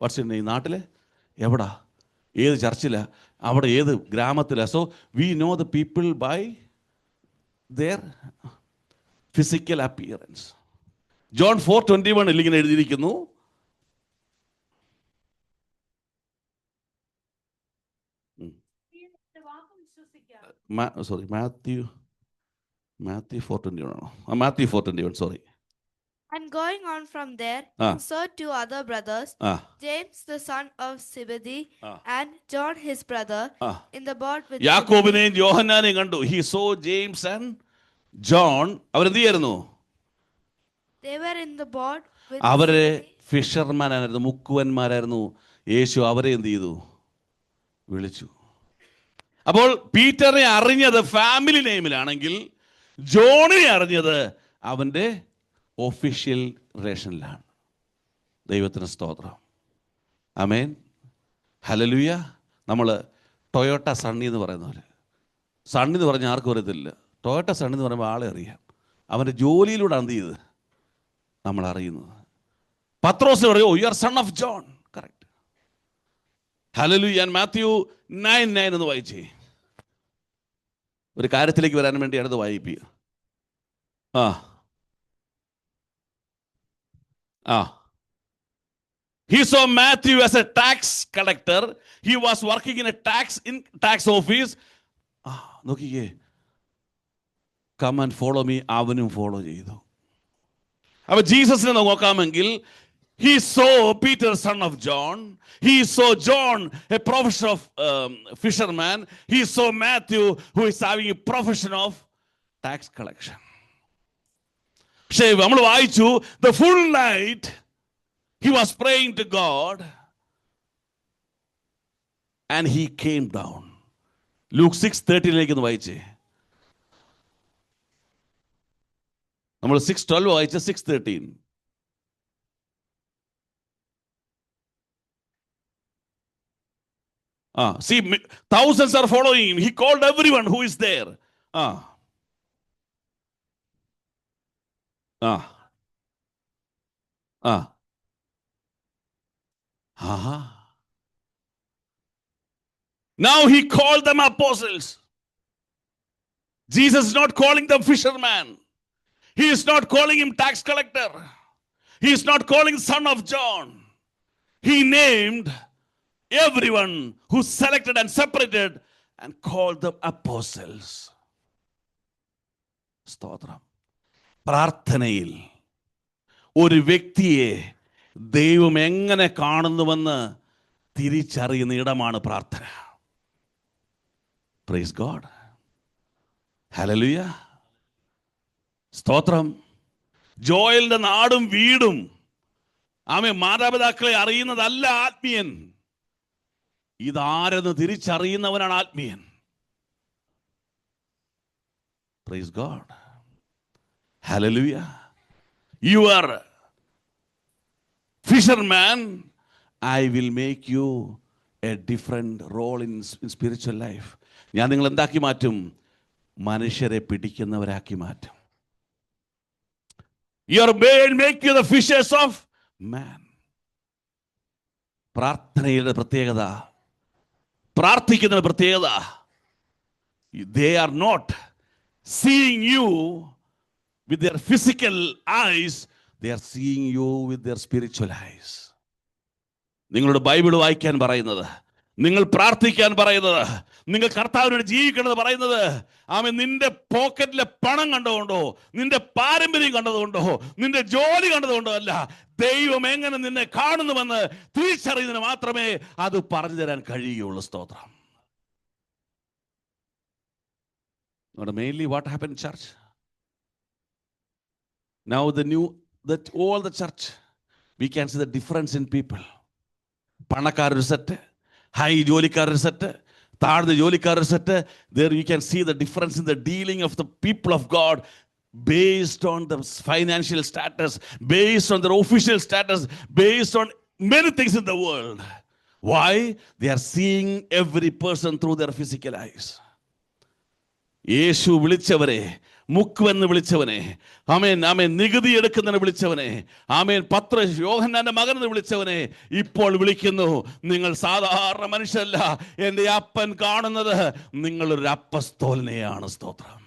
വാട്ട്സ് ഈ നാട്ടിൽ എവിടാ, ഏത് ചർച്ചിലാ, അവിടെ ഏത് ഗ്രാമത്തിലാ. So we know the people by their physical appearance. John 4:21 ഇങ്ങനെ എഴുതിയിരിക്കുന്നു, Matthew 4:21. Matthew 4:21, sorry. And going on from there, he saw two other brothers, James the son of Zebedee and John his brother, in the boat with യാക്കോബിനെയും യോഹന്നാനെയും കണ്ടു. He saw James and John. അവരെന്ത് ചെയ്യായിരുന്നു? They were in the boat with അവരെ ഫിഷർമാനായിരുന്നു, മുക്കുവന്മാരായിരുന്നു. യേശു അവരെ എന്ത് ചെയ്തു? വിളിച്ചു. അപ്പോൾ പീറ്ററിനെ അറിഞ്ഞത് ഫാമിലി നെയിമിലാണെങ്കിൽ ജോണിനെ അറിഞ്ഞത് അവൻ്റെ ഒഫീഷ്യൽ റിലേഷനിലാണ്. ദൈവത്തിന് സ്തോത്രം. ആമേൻ. ഹല്ലേലൂയ. നമ്മൾ ടൊയോട്ട സണ്ണി എന്ന് പറയുന്ന പോലെ, സണ്ണി എന്ന് പറഞ്ഞാൽ ആർക്കും അറിയത്തില്ല. ടൊയോട്ട സണ്ണി എന്ന് പറയുമ്പോൾ ആളെ അറിയാം. അവൻ്റെ ജോലിയിലൂടെ എന്ത് ചെയ്ത് നമ്മൾ അറിയുന്നത്. പത്രോസ് പറയോ, you are son of John. Correct. Hallelujah. Mathew 9:9 എന്ന് വായിച്ചേ. ഒരു കാര്യത്തിലേക്ക് വരാൻ വേണ്ടിയാണ് ഇത് വായിപ്പിക്കുക. He saw Matthew as a tax collector. He was working in a tax office. നോക്കിക്കേ, come and follow me. അവനും ഫോളോ ചെയ്തു. അപ്പൊ ജീസസിനെ നോക്കാമെങ്കിൽ he saw Peter, son of John. He saw John, a profession of fisherman. He saw Matthew, who is having a profession of tax collection. പക്ഷേ നമ്മൾ വായിച്ചു, the full night he was praying to God and he came down. Luke 6:13 ഒന്ന് വായിച്ചേ. നമ്മൾ 6:12 വായിച്ച 6:13. See, thousands are following him. He called everyone who is there. Now he called them apostles. Jesus is not calling them fisherman. He is not calling him tax collector. He is not calling son of John. He named everyone who selected and separated and called them apostles. സ്തോത്രം. പ്രാർത്ഥനയിൽ ഒരു വ്യക്തിയെ ദൈവം എങ്ങനെ കാണുന്നുവെന്ന് തിരിച്ചറിയുന്ന ഇടമാണ് പ്രാർത്ഥന. Praise God. Hallelujah. സ്തോത്രം. ജോയലിന്റെ നാടും വീടും മാതാപിതാക്കളെ അറിയുന്നതല്ല ആത്മീയൻ. ഇതാരെന്ന് തിരിച്ചറിയുന്നവനാണ് ആത്മീയൻ. Praise God. Hallelujah. You are a fisherman. I will make you a different role in spiritual life. ഞാൻ നിങ്ങൾ എന്താക്കി മാറ്റും? മനുഷ്യരെ പിടിക്കുന്നവരാക്കി മാറ്റും. Your will make you the fishers of man. പ്രാർത്ഥനയുടെ പ്രത്യേകത, പ്രാർത്ഥിക്കുന്നതിന്റെ പ്രത്യേകത, they are not seeing you with their physical eyes, they are seeing you with their spiritual eyes. നിങ്ങളുടെ ബൈബിൾ വായിക്കാൻ പറയുന്നത്, നിങ്ങൾ പ്രാർത്ഥിക്കാൻ പറയുന്നത്, നിങ്ങൾ കർത്താവിനോട് ജീവിക്കണമെന്ന് പറയുന്നത്, നിന്റെ പോക്കറ്റിലെ പണം കണ്ടുകൊണ്ടോ, നിന്റെ പാരമ്പര്യം കണ്ടതുകൊണ്ടോ, നിന്റെ ജോലി കണ്ടതുകൊണ്ടോ അല്ല. ദൈവം എങ്ങനെ നിന്നെ കാണുന്നുവെന്ന് തിരിച്ചറിയുന്നതിന് മാത്രമേ അത് പറഞ്ഞു തരാൻ കഴിയുള്ളൂ. സ്തോത്രം. Mainly what happened in church? Now that all the church, we can see the difference in people. പണക്കാരൊരു സെറ്റ്, ഹൈ ജോലിക്കാരൊരു സെറ്റ്, താഴ്ന്ന ജോലിക്കാരൊരു set. There you can see the difference in the dealing of the people of God based on the financial status, based on their official status, based on many things in the world. Why? They are seeing every person through their physical eyes. യേശു വിളിച്ചവരെ, മുക്കുവെന്ന് വിളിച്ചവനെ, നികുതി എടുക്കുന്നതിന് വിളിച്ചവനെ, യോഹന്നാന്റെ മകനെന്ന് വിളിച്ചവനെ ഇപ്പോൾ വിളിക്കുന്നു. നിങ്ങൾ സാധാരണ മനുഷ്യരല്ല, എൻ്റെ അപ്പൻ കാണുന്നത് നിങ്ങളൊരു അപ്പസ്തോലനെയാണ്. സ്തോത്രം.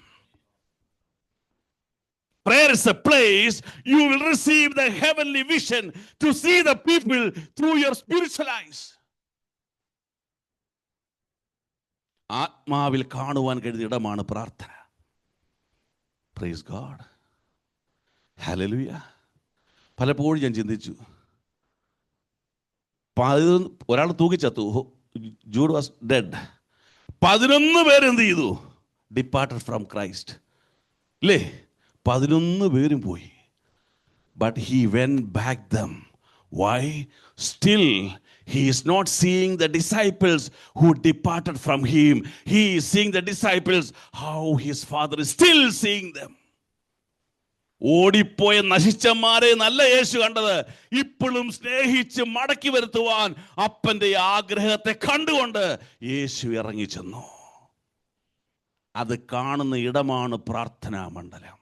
Prayer is a place you will receive the heavenly vision to see the people through your spiritual eyes. ആത്മാവിൽ കാണുവാൻ കഴിയുന്ന ഇടമാണ് പ്രാർത്ഥന. Praise God. ഹല്ലേലൂയ. പലപ്പോഴും ഞാൻ ചിന്തിച്ചു, ഒരാൾ തൂക്കിച്ചത്തു, ജൂഡ് വാസ് ഡെഡ്. 11 പേര് എന്ത് ചെയ്തു? Departed from Christ. അല്ലേ? 11 പേരും പോയി. But he went back them. Why? Still he is not seeing the disciples who departed from him. He is seeing the disciples how his father is still seeing them. ഓടിപ്പോയ നശിച്ചന്മാരെ നല്ല യേശു കണ്ടത്, ഇപ്പോഴും സ്നേഹിച്ച് മടക്കി വരുത്തുവാൻ അപ്പന്റെ ആഗ്രഹത്തെ കണ്ടുകൊണ്ട് യേശു ഇറങ്ങി ചെന്നു. അത് കാണുന്ന ഇടമാണ് പ്രാർത്ഥനാ മണ്ഡലം.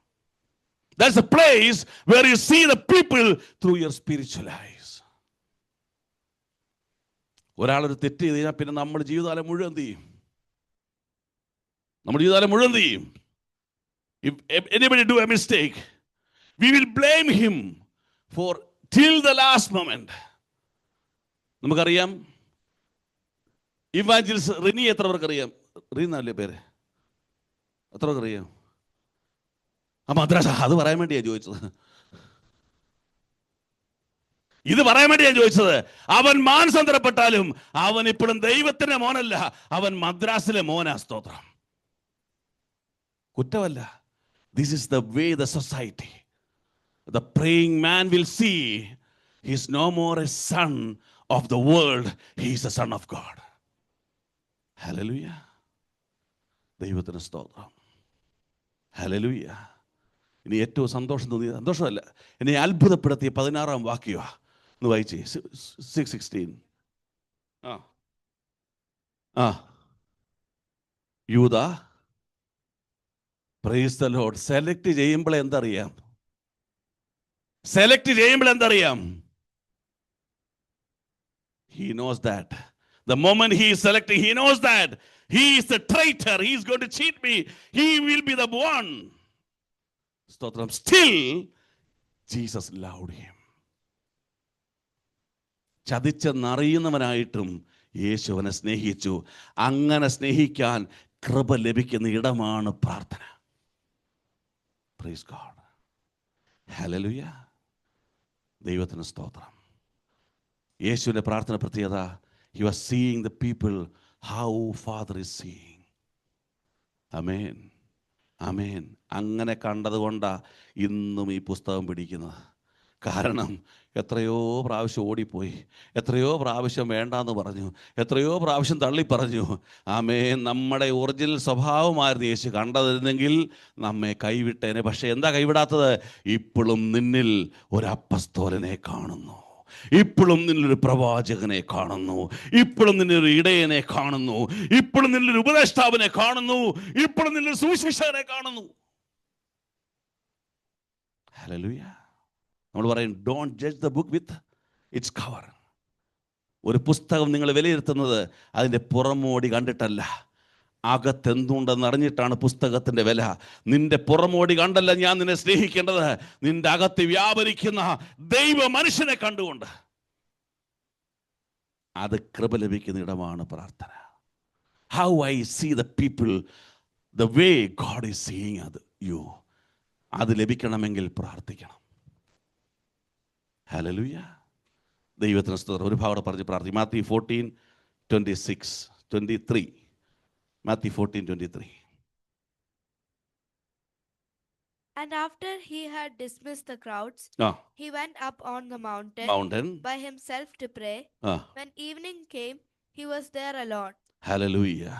That's a place where you see the people through your spiritual eyes. ഒരാളൊരു തെറ്റ് ചെയ്ത് കഴിഞ്ഞാൽ പിന്നെ നമ്മുടെ ജീവിതകാലം മുഴുവൻ എന്ത് ചെയ്യും? നമ്മുടെ ജീവിതകാലം മുഴുവൻ എന്ത് ചെയ്യും? If anybody do a mistake, we will blame him for till the last moment. നമുക്കറിയാം, ഇവാഞ്ചലിസ്റ്റ് റിനി എത്ര പേർക്ക് അറിയാം? റീന്നല്ലേ പേര്? എത്ര പേർക്ക് അറിയാം? മദ്രാസ. അത് പറയാൻ വേണ്ടിയാണ് ചോദിച്ചത്. ഇത് പറയാൻ വേണ്ടിയാണ് ചോദിച്ചത്. അവൻ മാനസാന്തരപ്പെട്ടാലും അവൻ ഇപ്പോഴും ദൈവത്തിന്റെ മോനല്ല, അവൻ മദ്രാസിലെ മോനാ. സ്തോത്രം. കുറ്റമല്ല. This is the way the society, the praying man will see he is no more a son of the world, he is a son of God. Hallelujah. ദൈവത്തിന് സ്തോത്രം. Hallelujah. ഇനി ഏറ്റവും സന്തോഷം തോന്നിയ, സന്തോഷമല്ല, എന്നെ അത്ഭുതപ്പെടുത്തിയ 16 വാക്യവാ. വായിച്ചേ. 6:16. യൂദ, പ്രൈസ് ദി ലോർഡ്, സെലക്ട് ചെയ്യുമ്പോൾ എന്തറിയാം? He knows that the moment he is selecting, he knows that he is a traitor, he is going to cheat me, he will be the one. Stotram. Still Jesus loved him. ചതിച്ചെന്നറിയുന്നവനായിട്ടും യേശുവിനെ സ്നേഹിച്ചു. അങ്ങനെ സ്നേഹിക്കാൻ കൃപ ലഭിക്കുന്ന ഇടമാണ് പ്രാർത്ഥന. Praise God. Hallelujah. ദൈവത്തിന് സ്തോത്രം. യേശുവിൻ്റെ പ്രാർത്ഥന പ്രത്യേകത, He was seeing the people how Father is seeing. Amen. Amen. അങ്ങനെ കണ്ടതുകൊണ്ടാണ് ഇന്നും ഈ പുസ്തകം പിടിക്കുന്നത്. കാരണം എത്രയോ പ്രാവശ്യം ഓടിപ്പോയി, എത്രയോ പ്രാവശ്യം വേണ്ടാന്ന് പറഞ്ഞു, എത്രയോ പ്രാവശ്യം തള്ളി പറഞ്ഞു. ആമേൻ. നമ്മുടെ ഒറിജിനൽ സ്വഭാവമായിരുന്നു യേശു കണ്ടതിരുന്നെങ്കിൽ നമ്മെ കൈവിട്ടേനെ. പക്ഷേ എന്താ കൈവിടാത്തത്? ഇപ്പോഴും നിന്നിൽ ഒരു അപ്പസ്തോലനെ കാണുന്നു, ഇപ്പോഴും നിന്നൊരു പ്രവാചകനെ കാണുന്നു, ഇപ്പോഴും നിന്നൊരു ഇടയനെ കാണുന്നു, ഇപ്പോഴും നിന്നൊരു ഉപദേഷ്ടാവിനെ കാണുന്നു, ഇപ്പോഴും നിന്നൊരു സുവിശേഷകനെ കാണുന്നു. ഹല്ലേലൂയ. നമ്മൾ പറയും don't judge the book with its cover. ഒരു പുസ്തകം നിങ്ങൾ വിലയിരുത്തുന്നത് അതിൻ്റെ പുറമോടി കണ്ടിട്ടല്ല, അകത്തെന്തുണ്ടെന്ന് അറിഞ്ഞിട്ടാണ് പുസ്തകത്തിൻ്റെ വില. നിന്റെ പുറമോടി കണ്ടല്ല ഞാൻ നിന്നെ സ്നേഹിക്കേണ്ടത്, നിന്റെ അകത്ത് വ്യാപരിക്കുന്ന ദൈവ മനുഷ്യനെ കണ്ടുകൊണ്ട്. അത് കൃപ ലഭിക്കുന്ന ഇടമാണ് പ്രാർത്ഥന. How I see the people the way God is seeing at you. അത് ലഭിക്കണമെങ്കിൽ പ്രാർത്ഥിക്കണം. ഹല്ലേലൂയ. ദൈവത്തിന് സ്തോത്രം. ഒരു ഭാഗം പറഞ്ഞ് പ്രാർത്ഥിക്കും. Mathew 14:26-23. Matthew 14:23. And after he had dismissed the crowds, he went up on the mountain by himself to pray. When evening came, he was there alone. Hallelujah.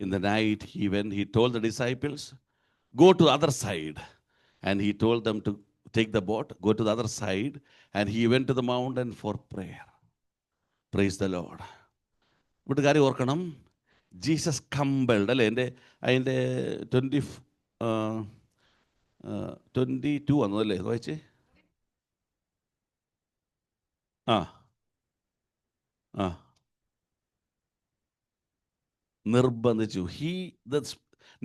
In the night he told the disciples, go to the other side. And he told them to take the boat, go to the other side. And he went to the mountain for prayer. Praise the Lord. ഇവിടെ കാര്യം ഓർക്കണം, Jesus compelled അല്ലേ. അതിൻ്റെ 22 വന്നതല്ലേ വായിച്ചേ. നിർബന്ധിച്ചു.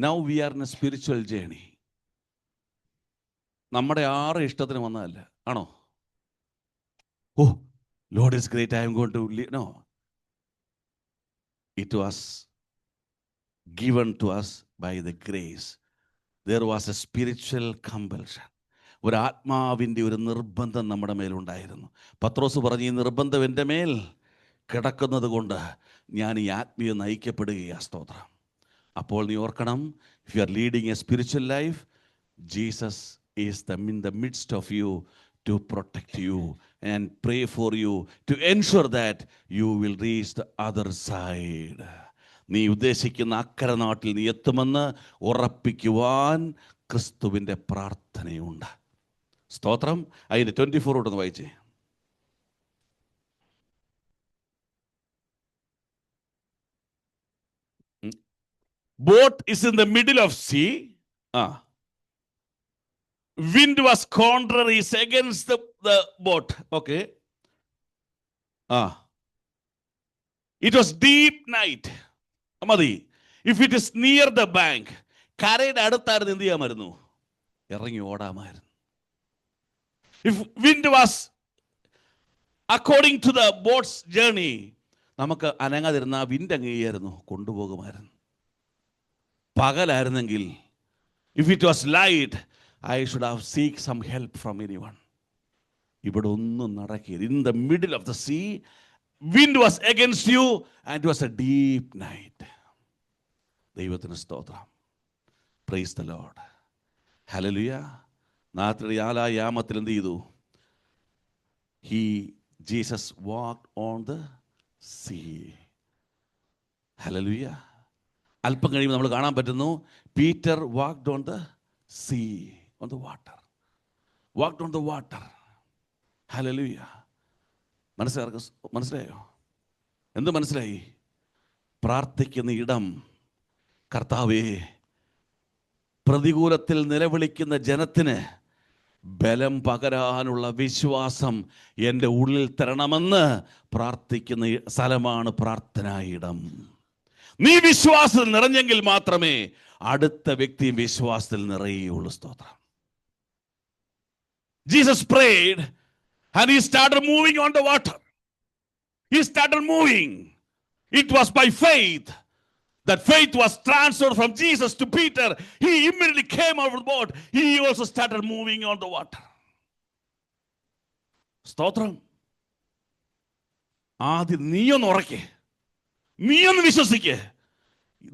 Now we are in a spiritual journey. നമ്മുടെ ആറ് ഇഷ്ടത്തിന് വന്നതല്ല. ആണോ? Oh Lord is great, I am going to leave. No, it was given to us by the grace. There was a spiritual compulsion. ഒരു ആത്മാവിൻ്റെ ഒരു നിർബന്ധം നമ്മുടെ മേലുണ്ടായിരുന്നു. പത്രോസ് പറഞ്ഞു, ഈ നിർബന്ധം എൻ്റെ മേൽ കിടക്കുന്നത് കൊണ്ട് ഞാൻ ഈ ആത്മീയ നയിക്കപ്പെടുകയാണ്. സ്തോത്രം. അപ്പോൾ നീ ഓർക്കണം, if you are leading a spiritual life, Jesus is in the midst of you to protect you and pray for you to ensure that you will reach the other side. നീ ഉദ്ദേശിക്കുന്ന അക്കരെ നാട്ടിൽ നീ എത്തുമെന്ന് ഉറപ്പിക്കുവാൻ ക്രിസ്തുവിൻ്റെ പ്രാർത്ഥനയുണ്ട്. സ്തോത്രം. അതിൻ്റെ 24 ഒന്ന് വായിച്ചേ. Boat is in the middle of sea. Wind was contrary against the boat. Okay. It was deep night. Amadi, if it is near the bank, കരയുടെ അടുത്തായിരുന്നു എന്ത് ചെയ്യാമായിരുന്നു? ഇറങ്ങി ഓടാമായിരുന്നു. If wind was according to the boat's journey, നമുക്ക് അനങ്ങാതിരുന്ന wind അങ്ങ് ചെയ്യായിരുന്നു, കൊണ്ടുപോകുമായിരുന്നു. പകലായിരുന്നെങ്കിൽ, if it was light, I should have seek some help from anyone. ഇവിടെ ഒന്നും നടക്കില്ല. In the middle of the sea, wind was against you and it was a deep night. ദൈവത്തിന് സ്തോത്രം. Praise the Lord. Hallelujah. രാത്രി 4 യാമത്തിൽ എന്ത് ചെയ്തു? Jesus walked on the sea. Hallelujah. അല്പം കഴിയുമ്പോൾ നമ്മൾ കാണാൻ പറ്റുന്നു, Peter walked on the sea, on the water. Walked on the water. Hallelujah. മനസ്സിലായോ? എന്ത് മനസ്സിലായി? പ്രാർത്ഥിക്കുന്ന ഇടം, കർത്താവേ, പ്രതികൂലത്തിൽ നിലവിളിക്കുന്ന ജനത്തിന് ബലം പകരാനുള്ള വിശ്വാസം എൻ്റെ ഉള്ളിൽ തരണമെന്ന് പ്രാർത്ഥിക്കുന്ന സ്ഥലമാണ് പ്രാർത്ഥനായിടം. നീ വിശ്വാസത്തിൽ നിറഞ്ഞെങ്കിൽ മാത്രമേ അടുത്ത വ്യക്തി വിശ്വാസത്തിൽ നിറയുള്ളൂ. സ്തോത്രം. Jesus prayed and he started moving on the water. He started moving. It was by faith. That faith was transferred from Jesus to Peter. He immediately came out of the boat. He also started moving on the water. സ്തോത്രം. ആദ്യം നീയൊന്ന് ഉറക്കേ, നീയൊന്ന് വിശ്വസിക്കേ.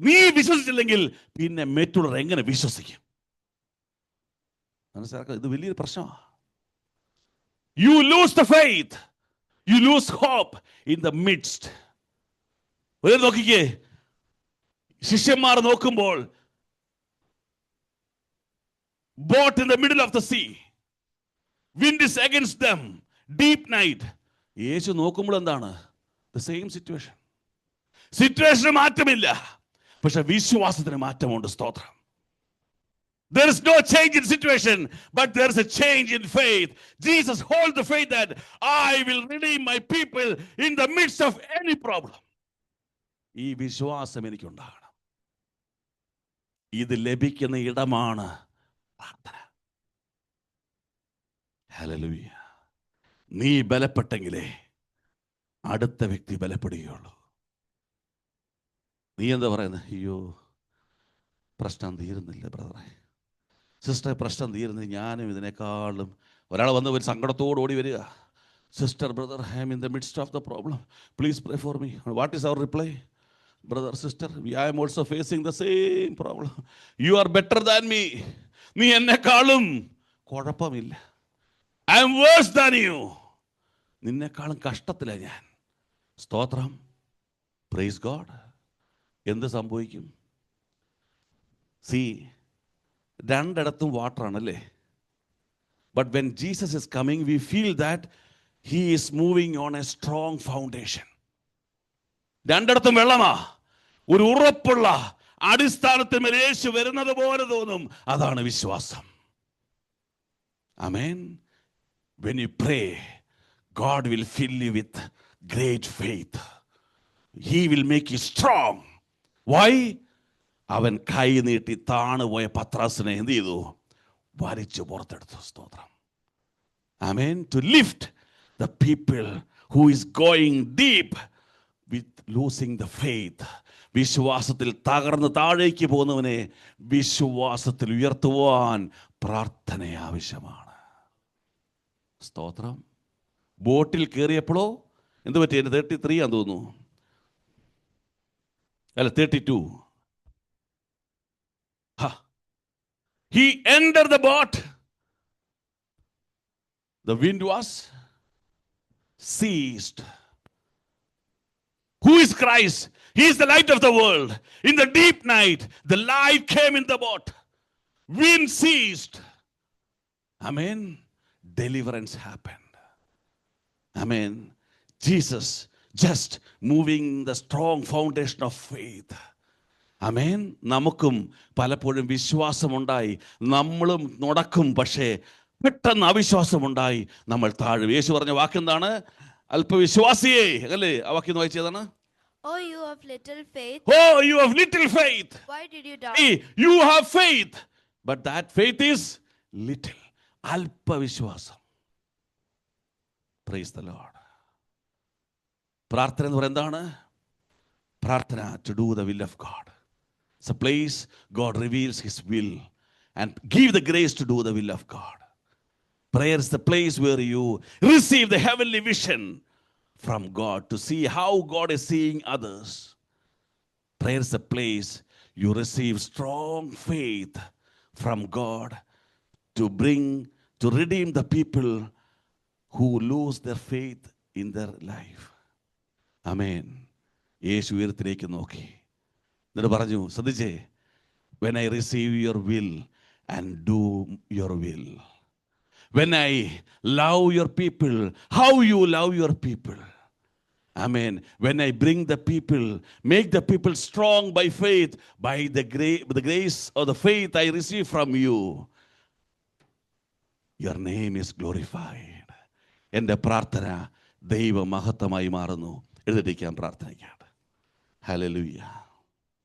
നീ വിശ്വസിച്ചില്ലെങ്കിൽ പിന്നെ മറ്റുള്ളവർ എങ്ങനെ വിശ്വസിക്കും? മനസ്സിലാക്കുക, ഇത് വലിയൊരു പ്രശ്നമാണ്. You lose the faith, you lose hope in the midst. ഒരു നോക്കിക്കേ, ശിഷ്യന്മാർ നോക്കുമ്പോൾ boat in the middle of the sea, wind is against them, deep night. യേശു നോക്കുമ്പോൾ എന്താണ്? The same situation. സിറ്റുവേഷന് മാറ്റമില്ല, പക്ഷെ വിശ്വാസത്തിന് മാറ്റമുണ്ട്. സ്തോത്രം. There is no change in situation, but there is a change in faith. Jesus holds the faith that I will redeem my people in the midst of any problem. ഈ വിശ്വാസം എനിക്കുണ്ടാകണം. ഇത് ലഭിക്കുന്ന ഇടമാണ് പ്രാർത്ഥന. ഹല്ലേലൂയ. നീ ബലപ്പെട്ടെങ്കിലേ അടുത്ത വ്യക്തി ബലപ്പെടുകയുള്ളൂ. നീ എന്താ പറയുന്നത്? അയ്യോ, പ്രശ്നം തീരുന്നില്ല ബ്രദറെ, സിസ്റ്റർ, പ്രശ്നം തീരുന്നില്ല, ഞാനും ഇതിനേക്കാളും. ഒരാൾ വന്ന് ഒരു സങ്കടത്തോട് ഓടി വരിക, sister, brother, I am in the midst of the problem, please pray for me. What is our reply? Brother, sister, I am also facing the same problem. You are better than me. നീ എന്നെക്കാളും കുഴപ്പമില്ല. I am worse than you. നിന്നെക്കാളും കഷ്ടത്തിലാണ് ഞാൻ. സ്തോത്രം. Praise God. എന്ത് സംഭവിക്കും? See, രണ്ടിടത്തും വാട്ടർ ആണല്ലേ. But when Jesus is coming, we feel that he is moving on a strong foundation. രണ്ടിടത്തും വെള്ളമാ. ഒരു ഉറപ്പുള്ള അടിസ്ഥാനത്തിൽ മേൽ യേശു വരുന്നത് പോലെ തോന്നും. അതാണ് വിശ്വാസം. ആമേൻ. When you pray, God will fill you with great faith. He will make you strong. Why? അവൻ കൈ നീട്ടി താണുപോയ പത്രാസിനെ എന്ത് ചെയ്തു? വലിച്ചു പുറത്തെടുത്തു. സ്തോത്രം. ആമേൻ. To lift the people who is going deep with losing the faith. വിശ്വാസത്തിൽ തകർന്ന് താഴേക്ക് പോകുന്നവനെ വിശ്വാസത്തിൽ ഉയർത്തുവാൻ പ്രാർത്ഥന ആവശ്യമാണ്. സ്തോത്രം. ബോട്ടിൽ കയറിയപ്പോഴോ എന്ത് പറ്റി? 33 ആണെന്ന് തോന്നുന്നു, അല്ല 32. He entered the boat. The wind was ceased. Who is Christ? He is the light of the world. In the deep night, the light came in the boat. Wind ceased. Amen. Deliverance happened. Amen. Jesus just moving the strong foundation of faith. Amen. നമുക്കും പലപ്പോഴും വിശ്വാസമുണ്ടായി നമ്മളും നടക്കും, പക്ഷേ പെട്ടെന്ന് അവിശ്വാസമുണ്ടായി നമ്മൾ താഴും. യേശു പറഞ്ഞ വാക്കെന്താണ്? അല്പവിശ്വാസിയേ, അല്ലേ? ആ വാക്യം വായിച്ചതാണ്. Oh, you of little faith. Oh, you have little faith. Why did you doubt? Hey, you have faith, but that faith is little. അല്പവിശ്വാസം. Praise the Lord. പ്രാർത്ഥന എന്ന് പറയുന്നത് എന്താണ്? പ്രാർത്ഥന, to do the will of God. It's a place God reveals His will and give the grace to do the will of God. Prayer is the place where you receive the heavenly vision from God to see how God is seeing others. Prayer is the place you receive strong faith from God to redeem the people who lose their faith in their life. Amen. യേശു ഉയരത്തിലേക്ക് നോക്കി എന്നിട്ട് പറഞ്ഞു, ശ്രദ്ധിച്ചേ, when I receive your will and do your will, when I love your people, how you love your people. Amen. When I bring the people, make the people strong by faith, by the grace or the faith I receive from you, your name is glorified. എൻ്റെ പ്രാർത്ഥന ദൈവ മഹത്വമായി മാറുന്നു. എഴുതിക്കാൻ പ്രാർത്ഥനയ്ക്കാണ്. Hallelujah.